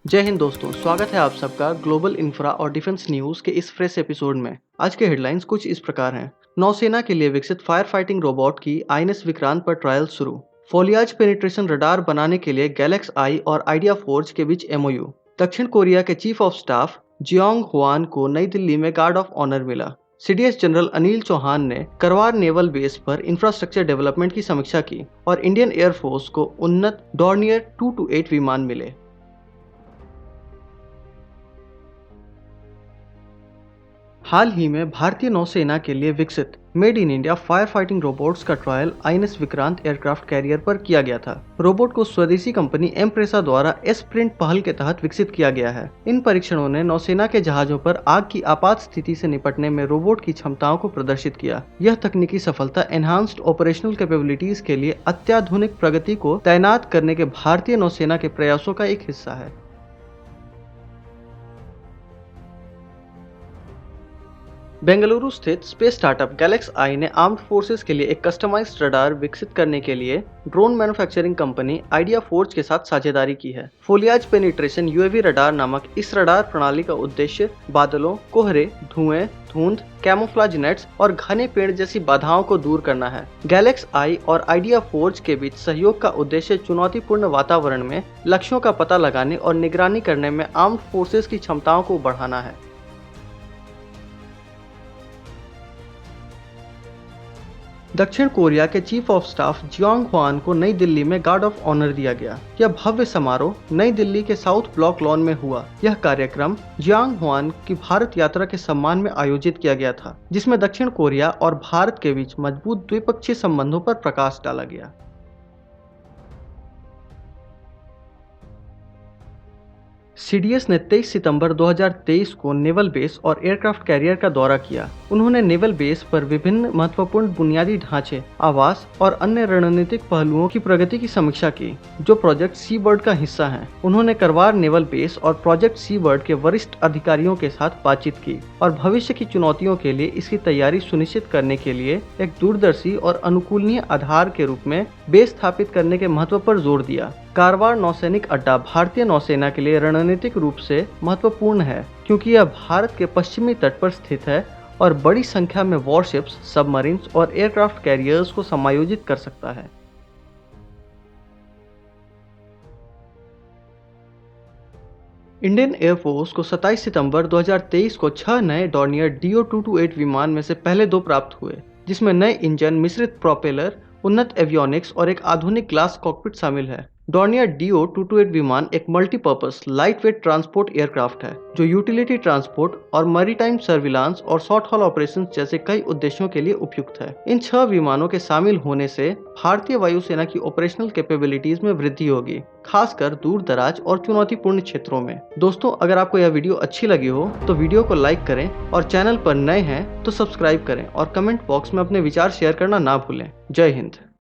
जय हिंद दोस्तों, स्वागत है आप सबका ग्लोबल इंफ्रा और डिफेंस न्यूज के इस फ्रेश एपिसोड में। आज के हेडलाइंस कुछ इस प्रकार हैं। नौसेना के लिए विकसित फायर फाइटिंग रोबोट की आईएनएस विक्रांत पर ट्रायल शुरू। फोलियाज पेनिट्रेशन रडार बनाने के लिए गैलेक्स आई और आइडिया फोर्ज के बीच एमओयू। दक्षिण कोरिया के chief of staff Jeong Hwan को नई दिल्ली में गार्ड ऑफ ऑनर मिला। सीडीएस जनरल अनिल चौहान ने करवार नेवल बेस पर इंफ्रास्ट्रक्चर डेवलपमेंट की समीक्षा की और इंडियन एयरफोर्स को उन्नत डॉर्नियर 228 विमान मिले। हाल ही में भारतीय नौसेना के लिए विकसित made in India fire fighting robots का trial INS Vikrant aircraft carrier पर किया गया था। रोबोट को स्वदेशी कंपनी एम्प्रेसा द्वारा स्प्रिंट पहल के तहत विकसित किया गया है। इन परीक्षणों ने नौसेना के जहाजों पर आग की आपात स्थिति से निपटने में रोबोट की क्षमताओं को प्रदर्शित किया। यह तकनीकी सफलता एनहांस्ड ऑपरेशनल कैपेबिलिटीज के लिए अत्याधुनिक प्रगति को तैनात करने के भारतीय नौसेना के प्रयासों का एक हिस्सा है। बेंगलुरु स्थित स्पेस स्टार्टअप गैलेक्स आई ने आर्म्ड फोर्सेस के लिए एक कस्टमाइज्ड रडार विकसित करने के लिए drone manufacturing company idea forge के साथ साझेदारी की है। फोलियाज पेनिट्रेशन यूएवी रडार नामक इस रडार प्रणाली का उद्देश्य बादलों, कोहरे, धुएं, धुंध, कैमोफ्लेज नेट्स और घने पेड़ जैसी बाधाओं को दूर करना है। गैलेक्स आई और आइडिया फोर्ज के बीच सहयोग का उद्देश्य चुनौतीपूर्ण वातावरण में लक्ष्यों का पता लगाने और निगरानी करने में आर्म्ड फोर्सेस की क्षमताओं को बढ़ाना है। दक्षिण कोरिया के chief of staff Jeong Hwan को नई दिल्ली में गार्ड ऑफ ऑनर दिया गया। यह भव्य समारोह नई दिल्ली के साउथ ब्लॉक लॉन में हुआ। यह कार्यक्रम जियोंग हुआन की भारत यात्रा के सम्मान में आयोजित किया गया था, जिसमें दक्षिण कोरिया और भारत के बीच मजबूत द्विपक्षीय संबंधों पर प्रकाश डाला गया। सीडीएस ने 23 सितंबर 2023 को नेवल बेस और एयरक्राफ्ट कैरियर का दौरा किया। उन्होंने नेवल बेस पर विभिन्न महत्वपूर्ण बुनियादी ढांचे, आवास और अन्य रणनीतिक पहलुओं की प्रगति की समीक्षा की, जो प्रोजेक्ट सी बर्ड का हिस्सा हैं। उन्होंने करवार नेवल बेस और प्रोजेक्ट सी बर्ड के वरिष्ठ अधिकारियों के साथ बातचीत की और भविष्य की चुनौतियों के लिए इसकी तैयारी सुनिश्चित करने के लिए एक दूरदर्शी और अनुकूलनीय आधार के रूप में बेस स्थापित करने के महत्व पर जोर दिया। कारवार नौसैनिक अड्डा भारतीय नौसेना के लिए रणनीतिक रूप से महत्वपूर्ण है, क्योंकि यह भारत के पश्चिमी तट पर स्थित है और बड़ी संख्या में वॉरशिप्स, सबमरीन्स और एयरक्राफ्ट कैरियर्स को समायोजित कर सकता है। इंडियन एयरफोर्स को 27 सितंबर 2023 को 6 नए डॉर्नियर DO-228 विमान में से पहले 2 प्राप्त हुए, जिसमें नए इंजन, मिश्रित प्रोपेलर, उन्नत एवियोनिक्स और एक आधुनिक ग्लास कॉकपिट शामिल है। डॉर्नियर DO-228 विमान एक मल्टीपर्पस लाइटवेट ट्रांसपोर्ट एयरक्राफ्ट है, जो यूटिलिटी ट्रांसपोर्ट और मैरीटाइम सर्विलांस और शॉर्ट हॉल ऑपरेशंस जैसे कई उद्देश्यों के लिए उपयुक्त है। इन 6 विमानों के शामिल होने से भारतीय वायुसेना की ऑपरेशनल कैपेबिलिटीज में वृद्धि होगी, खासकर दूर दराज और चुनौतीपूर्ण क्षेत्रों में। दोस्तों, अगर आपको यह वीडियो अच्छी लगी हो तो वीडियो को लाइक करें और चैनल पर नए हैं तो सब्सक्राइब करें और कमेंट बॉक्स में अपने विचार शेयर करना ना भूलें। जय हिंद।